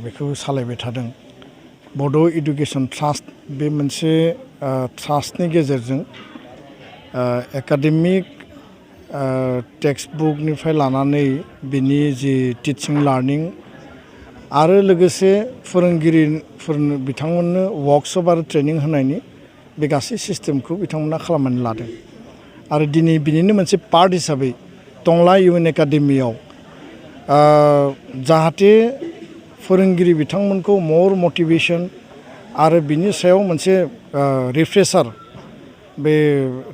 बेखौ सालायबाय थादों बड' इडुकेसन ट्रास्ट बे मोनसे ट्रास्टनि गेजेरजों एकाडेमिक टेक्स्ट बुकनिफ्राय लानानै बिनि जि टिचिं लार्निं आरो लोगोसे फोरोंगिरिफोरनो बिथांमोननो वर्कशप आरो ट्रेनिं होनायनि बे गासै सिस्टेमखौ बिथांमोना खालामनानै लादों आरो दिनै बिनिनो मोनसे पार्ट हिसाबै टंला इउएन एकाडेमियाव जाहाथे फोरोंगिरि बिथांमोनखौ मर मटिभेशन आरो बिनि सायाव मोनसे रिफ्रेसार बे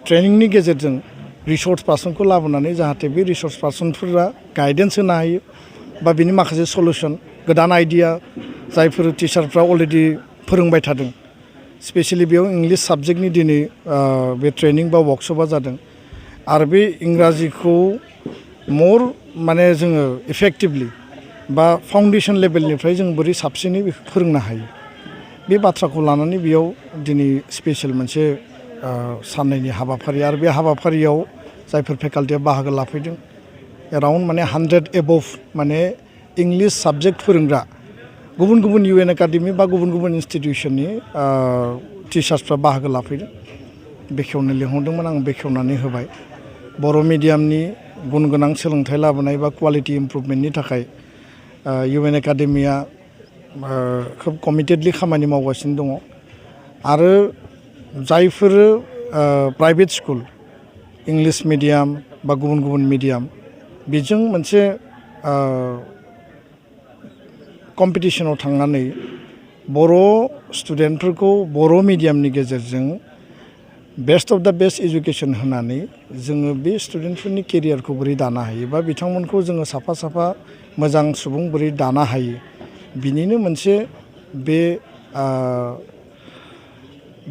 ट्रेनिंनि गेजेरजों रिसोर्स पार्सनखौ लाबोनानै जाहाथे बे रिसोर्स पार्सनफोरा गाइडेन्स होनो हायो बा बिनि माखासे सलुशन गोदान आइडिया जायफोर टिचारफ्रा अलरेडि फोरोंबाय थादों स्पेशली बेयाव इंलिश साबजेक्टनि दिनै बे ट्रेनिं बा वर्कशपआ जादों आरो बे इंराजिखौ मर माने जोङो इफेक्टिभलि बा फाउन्डेसन लेभेलनिफ्राय जों बोरै साबसिनै बेखौ फोरोंनो हायो बे बाथ्राखौ लानानै बेयाव दिनै स्पेशल मोनसे साननायनि हाबाफारि आरो बे हाबाफारियाव जायफोर फेकाल्टिया बाहागो लाफैदों एराउन्ड माने 100 एबभ माने इंलिश साबजेक्ट फोरोंग्रा गुबुन गुबुन इउएन एकाडेमि बा गुबुन गुबुन इन्स्टिटिउसननि टिचार्सफ्रा बाहागो लाफैदों बेखेवनो लिंहरदोंमोन आं बेखेवनानै होबाय बर' मिडियामनि गुन गोनां सोलोंथाइ लाबोनाय बा क्वालिटि इमप्रुभमेन्टनि थाखाय इउएन एकाडेमिया खोब कमिटेडलि खामानि मावगासिनो दङ आरो जायफोर प्राइभेट स्कुल इंलिश मिडियाम बा गुबुन गुबुन मिडियाम बेजों मोनसे कम्पिटिशनाव थांनानै बर' स्टुडेन्टफोरखौ बर' मिडियामनि गेजेरजों बेस्ट अफ द बेस्ट एजुकेशन होनानै जोङो बे स्टुडेन्टफोरनि केरियारखौ बोरै दानो हायो बा बिथांमोनखौ जोङो साफा साफा मोजां सुबुं बोरै दानो हायो बिनिनो मोनसे बे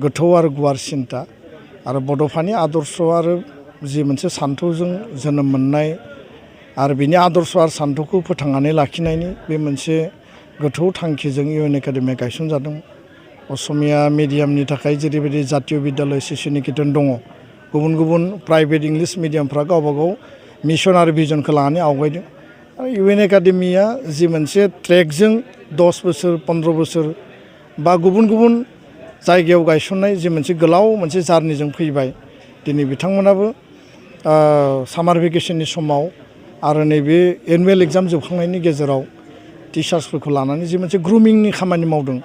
गोथौ आरो गुवार सिन्ता आरो बड'फानि आदर्श आरो जि मोनसे सान्थौजों जोनोम मोननाय आरो बिनि आदर्श आरो सान्थौखौ फोथांनानै लाखिनायनि बे मोनसे गोथौ थांखिजों इउएन एकाडेमिया गायसनजादों असमिया मिडियामनि थाखाय जेरैबायदि जातीय बिद्यालय शिशु निकेतन दङ गुबुन गुबुन प्राइभेट इंलिश मिडियामफ्रा गावबा गाव मिशन आरो भिजनखौ लानानै आवगायदों आरो इउएन एकाडेमिया जि मोनसे ट्रेकजों 10 बोसोर 15 बोसोर बा गुबुन गुबुन जायगायाव गायसननाय जि मोनसे गोलाव मोनसे जार्निजों फैबाय दिनै बिथांमोनाबो सामार भेकेसननि समाव आरो नैबे एनुवेल एग्जाम जोबखांनायनि गेजेराव टिचार्सफोरखौ लानानै जि मोनसे ग्रुमिंनि खामानि मावदों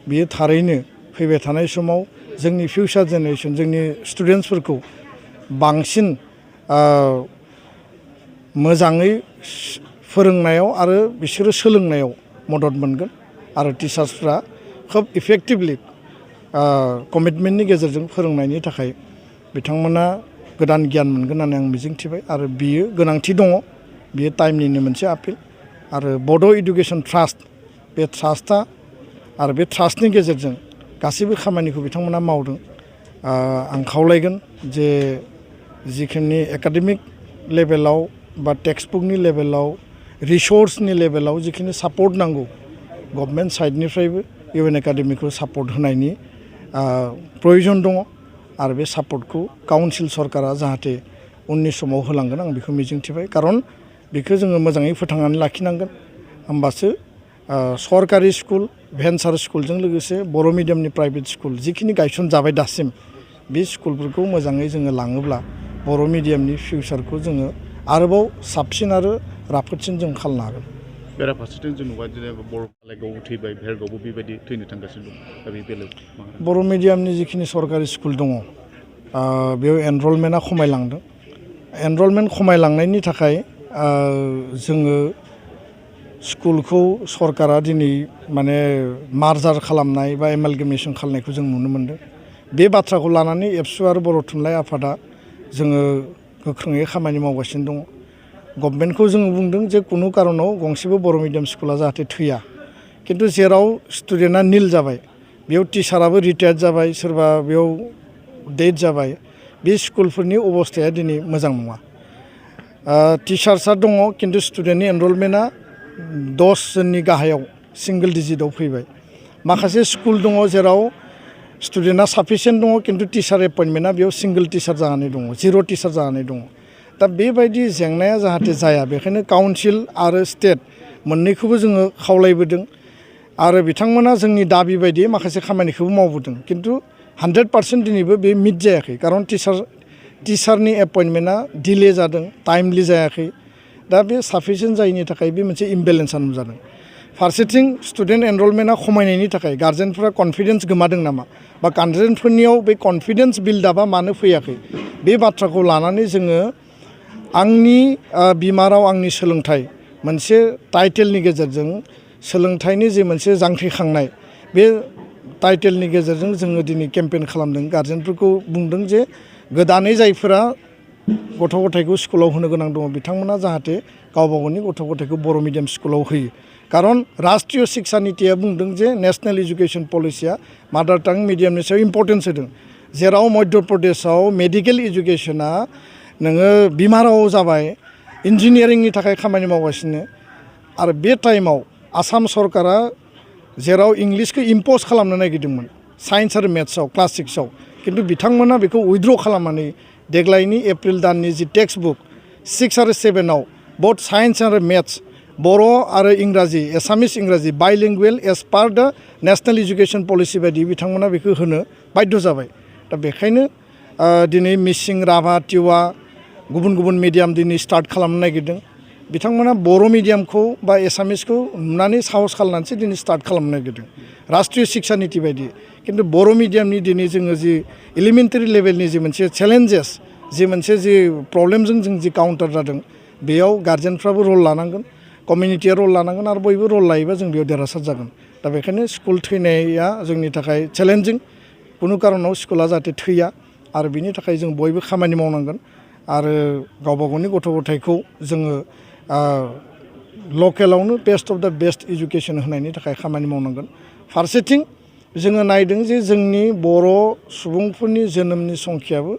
बियो थारैनो फैबाय थानाय समाव जोंनि फिउचार जेनेरेसन जोंनि स्टुडेन्टसफोरखौ बांसिन मोजाङै फोरोंनायाव आरो बिसोरो सोलोंनायाव मदद मोनगोन आरो टिचार्सफ्रा खोब इफेक्टिभलि कमिटमेन्टनि गेजेरजों फोरोंनायनि थाखाय बिथांमोना गोदान गियान मोनगोन होननानै आं मिजिंथिबाय आरो बियो गोनांथि दङ बियो टाइमनिनो मोनसे आपिल आरो बड' इडुकेसन ट्रास्ट बे ट्रास्टआ आरो बे ट्रास्टनि गेजेरजों गासैबो खामानिखौ बिथांमोना मावदों आं खावलायगोन जे जिखिनि एकाडेमिक लेभेलाव बा टेक्स्ट बुकनि लेभेलाव रिसोर्सनि लेभेलाव जिखिनि सापर्ट नांगौ गभर्नमेन्ट साइडनिफ्रायबो इउएन एकाडेमिखौ सापर्ट होनायनि प्रयोजन दङ आरो बे सापर्टखौ काउन्सिल सरकारा जाहाथे उननि समाव होलांगोन आं बेखौ मिजिंथिबाय खारन बेखौ जोङो मोजाङै फोथांनानै लाखिनांगोन होमबासो सरकारि स्कुल भेन्सार स्कुलजों लोगोसे बर' मिडियामनि प्राइभेट स्कुल जिखिनि गायसनजाबाय दासिम बे स्कुलफोरखौ मोजाङै जोङो लाङोब्ला बर' मिडियामनि फिउचारखौ जोङो आरोबाव साबसिन आरो राफोदसिन जों खालामनो हागोन बेराफारसेथिं जों नुबाय जेनेबा बर' कलेजावबो थैबाय भेरगावबो बेबायदि थैनो थांगासिनो दं दा बे बेलायाव बर' मिडियामनि जिखिनि सरकारि स्कुल दङ बेयाव एनरलमेन्टआ खमायलांदों एनरलमेन्ट खमायलांनायनि थाखाय जोङो स्कुलखौ सरकारा दिनै माने मार्जार खालामनाय बा एमालगेमेसन खालामनायखौ जों नुनो मोनदों बे बाथ्राखौ लानानै एबसु आरो बर' थुनलाइ आफादा जोङो गोख्रोङै खामानि मावगासिनो दङ गभर्नमेन्टखौ जोङो बुंदों जे कुनु कारनाव गंसेबो बर' मिडियाम स्कुला जाहाथे थैया खिन्थु जेराव स्टुडेन्टआ निल जाबाय बेयाव टिचाराबो रिटायार्ड जाबाय सोरबा बेयाव डेथ जाबाय बे स्कुलफोरनि अबस्थाया दिनै मोजां नङा टिचार्सआ दङ खिन्थु स्टुडेन्टनि एनरलमेन्टआ 10 जननि गाहायाव सिंगल डिजिटआव फैबाय माखासे स्कुल दङ जेराव स्टुडेन्टआ साफिसियेन्ट दङ खिन्थु टिचार एपइन्टमेन्टआ बेयाव सिंगल टिचार जानानै दङ जिर' टिचार जानानै दङ दा बेबायदि जेंनाया जाहाथे जाया बेखायनो काउन्सिल आरो स्टेट मोननैखौबो जोङो खावलायबोदों आरो बिथांमोना जोंनि दाबि बायदि माखासे खामानिखौबो मावबोदों खिन्थु 100% दिनैबो बे मिट जायाखै खारन टिचारनि एपइन्टमेन्टआ डिले जादों टाइमलि जायाखै दा बे साफिसियेन्ट जायैनि थाखाय बे मोनसे इमबेलेन्सआ नुजादों फारसेथिं स्टुडेन्ट एनरलमेन्टआ खमायनायनि थाखाय गार्जेनफोरा कनफिडेन्स गोमादों नामा बा गार्जेनफोरनियाव बे कनफिडेन्स बिल्डआपआ मानो फैयाखै बे बाथ्राखौ लानानै जोङो आंनि बिमा राव आंनि सोलोंथाइ मोनसे टाइटेलनि गेजेरजों सोलोंथाइनि जे मोनसे जांख्रिखांनाय बे टाइटेलनि गेजेरजों जोङो दिनै केम्पेइन खालामदों गार्जेनफोरखौ बुंदों जे गोदानै जायफोरा गथ' गथायखौ स्कुलाव होनो गोनां दङ बिथांमोना जाहाथे गावबा गावनि गथ' गथायखौ बर' मिडियाम स्कुलाव होयो खारन राष्ट्रीय शिक्षा नीतिया बुंदों जे नेशनेल एजुकेशन पलिसिया मादार टां मिडियामनि सायाव इम्पर्टेन्स होदों जेराव मध्य प्रदेशआव मेडिकेल एजुकेशना नोङो बिमा रावाव जाबाय इन्जिनियारिंनि थाखाय खामानि मावगासिनो आरो बे टाइमाव आसाम सरकारा जेराव इंलिसखौ इम्पज खालामनो नागिरदोंमोन साइन्स आरो मेथ्सआव क्लास 6आव खिन्थु बिथांमोना बेखौ उइथड्र खालामनानै देग्लायनि एप्रिल दाननि जि टेक्स्ट बुक 6 आरो 7आव बोथ साइन्स आरो मेथ्स बर' आरो इंराजि एसामिस इंराजि बाइलिंगुवेल एज पार द नेशनेल एजुकेशन पलिसि बायदि बिथांमोना बेखौ होनो बाध्य जाबाय दा बेखायनो दिनै मिसिं राभा टिवा गुबुन गुबुन मिडियाम दिनै स्टार्ट खालामनो नागिरदों बिथांमोना बर' मिडियामखौ बा एसामिसखौ नुनानै साहस खालामनानैसो दिनै स्टार्ट खालामनो नागिरदों राष्ट्रीय शिक्षा नीति बायदि खिन्थु बर' मिडियामनि दिनै जोङो जि एलिमेन्टारि लेभेलनि जि मोनसे चेलेन्जेस जि मोनसे जि प्रब्लेमजों जों जि काउन्टार जादों बेयाव गार्जेनफ्राबो रल लानांगोन कमिउनिटिया रल लानांगोन आरो बयबो रल लायोबा जों बेयाव देरहासार जागोन दा बेखायनो स्कुल थैनाया जोंनि थाखाय चेलेन्जिं खुनु कारनाव स्कुला जाहाथे थैया आरो बिनि थाखाय जों बयबो खामानि मावनांगोन आरो गावबा गावनि गथ' गथायखौ जोङो लकेलावनो बेस्ट अफ द बेस्ट इडुकेसन होनायनि थाखाय खामानि मावनांगोन फारसेथिं जोङो नायदों जे जोंनि बर' सुबुंफोरनि जोनोमनि संख्याबो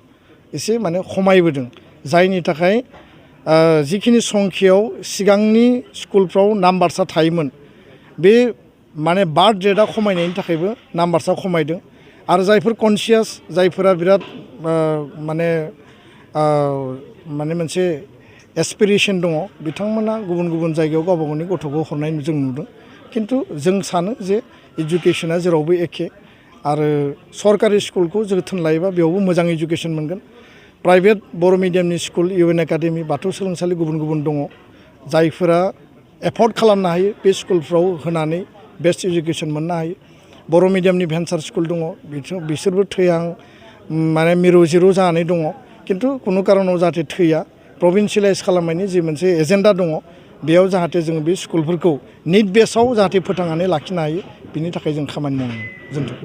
एसे माने खमायबोदों जायनि थाखाय जिखिनि संख्यायाव सिगांनि स्कुलफ्राव नाम्बारसा थायोमोन बे माने बार्थ रेटआ खमायनायनि थाखायबो नाम्बारसा खमायदों आरो जायफोर कनसियास जायफोरा बिराद माने मोनसे एसपिरेसन दङ बिथांमोना गुबुन गुबुन जायगायाव गावबा गावनि गथ'खौ हरनाय जों नुदों खिन्थु जों सानो जे इडुकेसना जेरावबो एखे आरो सरकारि स्कुलखौ जोथोन लायोबा बेयावबो मोजां इडुकेसन मोनगोन प्राइभेट बर' मिडियामनि स्कुल इउएन एकाडेमि बाथौ सोलोंसालि गुबुन गुबुन दङ जायफोरा एफर्ड खालामनो हायो बे स्कुलफ्राव होनानै बेस्ट इडुकेसन मोननो हायो बर' मिडियामनि भेन्सार स्कुल दङ बिसोरबो थैहां माने मिरु जिरु जानानै दङ खिन्थु खुनु कारनाव जाहाथे थैया प्रभिन्सियेलाइज खालामनायनि जि मोनसे एजेन्डा दङ बेयाव जाहाथे जोङो बे स्कुलफोरखौ निड बेसाव जाहाथे फोथांनानै लाखिनो हायो बिनि थाखाय जों खामानि मावनांगौ